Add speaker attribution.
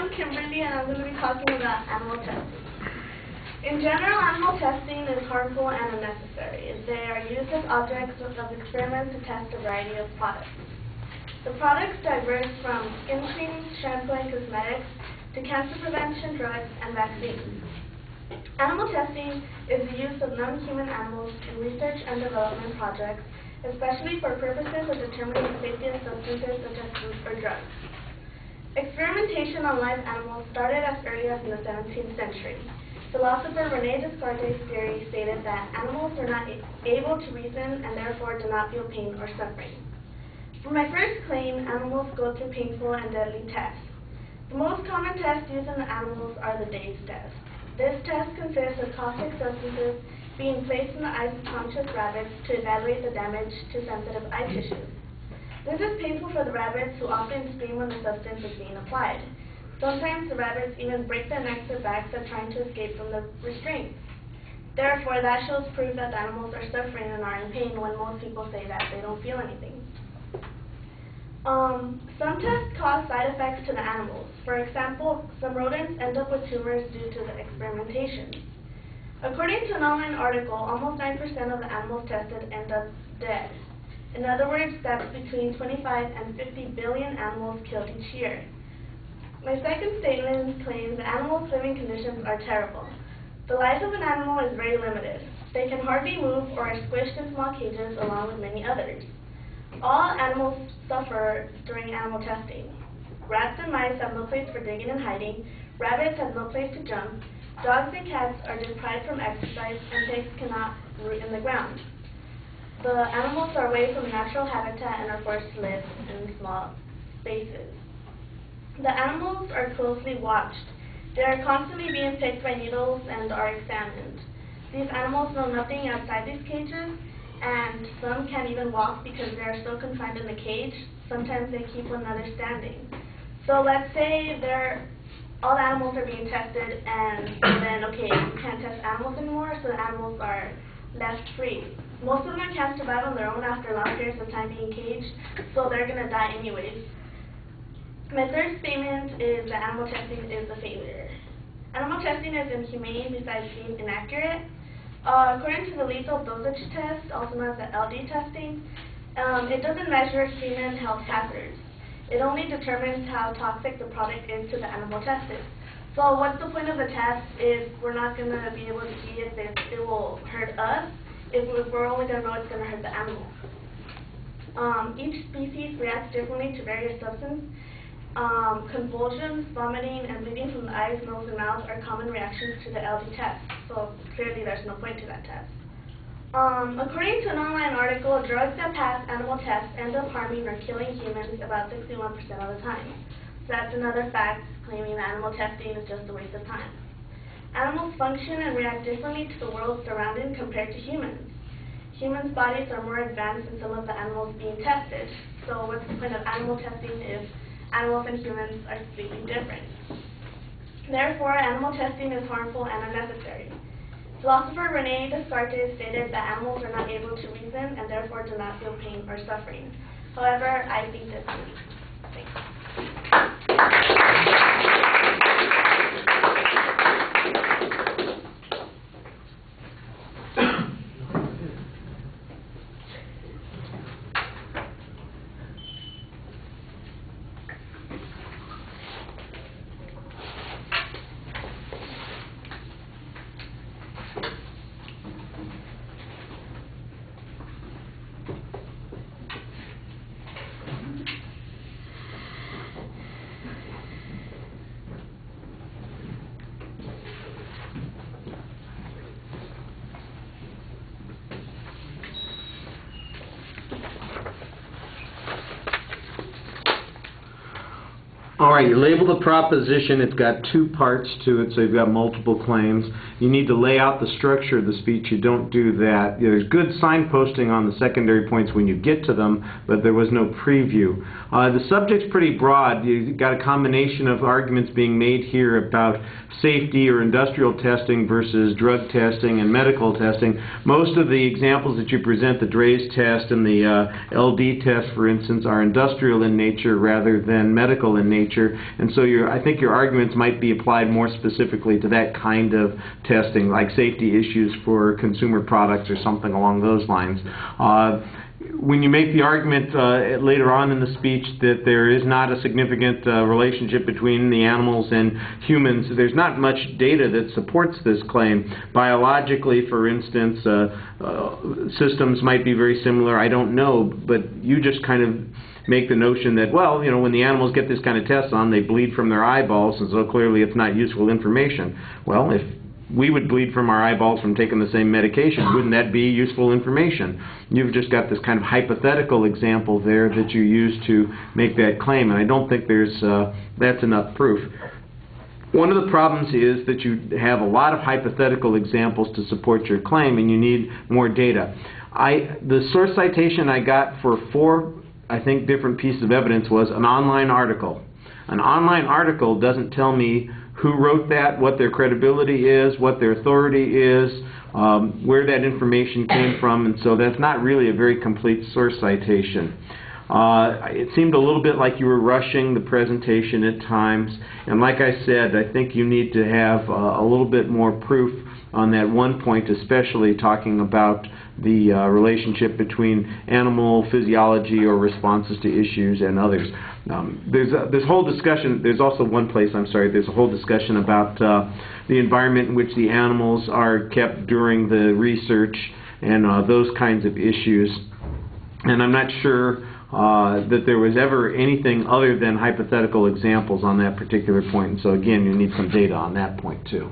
Speaker 1: I'm Kimberly, and I'm going to be talking about animal testing. In general, animal testing is harmful and unnecessary. They are used as objects of experiments to test a variety of products. The products diverge from skin creams, shampoo, and cosmetics to cancer prevention drugs and vaccines. Animal testing is the use of non-human animals in research and development projects, especially for purposes of determining the safety of substances such as food or drugs. Experimentation on live animals started as early as in the 17th century. Philosopher René Descartes' theory stated that animals were not able to reason and therefore do not feel pain or suffering. For my first claim, animals go through painful and deadly tests. The most common tests used in animals are the DAZE test. This test consists of caustic substances being placed in the eyes of conscious rabbits to evaluate the damage to sensitive eye tissues. This is painful for the rabbits, who often scream when the substance is being applied. Sometimes the rabbits even break their necks or backs at trying to escape from the restraints. Therefore, that shows proof that the animals are suffering and are in pain when most people say that they don't feel anything. Some tests cause side effects to the animals. For example, some rodents end up with tumors due to the experimentation. According to an online article, almost 9% of the animals tested end up dead. In other words, that's between 25 and 50 billion animals killed each year. My second statement claims that animals' living conditions are terrible. The life of an animal is very limited. They can hardly move or are squished in small cages along with many others. All animals suffer during animal testing. Rats and mice have no place for digging and hiding. Rabbits have no place to jump. Dogs and cats are deprived from exercise, and pigs cannot root in the ground. The animals are away from natural habitat and are forced to live in small spaces. The animals are closely watched. They are constantly being picked by needles and are examined. These animals know nothing outside these cages, and some can't even walk because they are so confined in the cage. Sometimes they keep one another standing. So let's say all the animals are being tested, and then, okay, you can't test animals anymore, so the animals are left free. Most of them can't survive on their own after long periods of time being caged, so they're going to die anyways. My third statement is that animal testing is a failure. Animal testing is inhumane besides being inaccurate. According to the lethal dosage test, also known as the LD testing, it doesn't measure human health hazards. It only determines how toxic the product is to the animal tested. So what's the point of the test if we're not going to be able to see if it will hurt us, if we're only going to know it's going to hurt the animal? Each species reacts differently to various substances. Convulsions, vomiting, and bleeding from the eyes, nose, and mouth are common reactions to the LD test, so clearly there's no point to that test. According to an online article, drugs that pass animal tests end up harming or killing humans about 61% of the time. So that's another fact claiming that animal testing is just a waste of time. Animals function and react differently to the world surrounding compared to humans. Humans' bodies are more advanced than some of the animals being tested. So what's the point of animal testing if animals and humans are completely different? Therefore, animal testing is harmful and unnecessary. Philosopher René Descartes stated that animals are not able to reason and therefore do not feel pain or suffering. However, I think differently. Thanks.
Speaker 2: All right, you label the proposition. It's got two parts to it, so you've got multiple claims. You need to lay out the structure of the speech. You don't do that. There's good signposting on the secondary points when you get to them, but there was no preview. The subject's pretty broad. You've got a combination of arguments being made here about safety or industrial testing versus drug testing and medical testing. Most of the examples that you present, the DRAZE test and the LD test, for instance, are industrial in nature rather than medical in nature. nature, and so I think your arguments might be applied more specifically to that kind of testing, like safety issues for consumer products or something along those lines. When you make the argument later on in the speech that there is not a significant relationship between the animals and humans, there's not much data that supports this claim. Biologically, for instance, systems might be very similar. I don't know, but you just kind of make the notion that, well, you know, when the animals get this kind of test on, they bleed from their eyeballs, and so clearly it's not useful information. Well, if we would bleed from our eyeballs from taking the same medication, wouldn't that be useful information? You've just got this kind of hypothetical example there that you use to make that claim, and I don't think that's enough proof. One of the problems is that you have a lot of hypothetical examples to support your claim, and you need more data. The source citation I got for 4, I think, different pieces of evidence was an online article. An online article doesn't tell me who wrote that, what their credibility is, what their authority is, where that information came from, and so that's not really a very complete source citation. It seemed a little bit like you were rushing the presentation at times, and like I said, I think you need to have a little bit more proof on that one point, especially talking about the relationship between animal physiology or responses to issues and others. There's this whole discussion, there's also one place, there's a whole discussion about the environment in which the animals are kept during the research and those kinds of issues. And I'm not sure that there was ever anything other than hypothetical examples on that particular point. And so again, you need some data on that point too.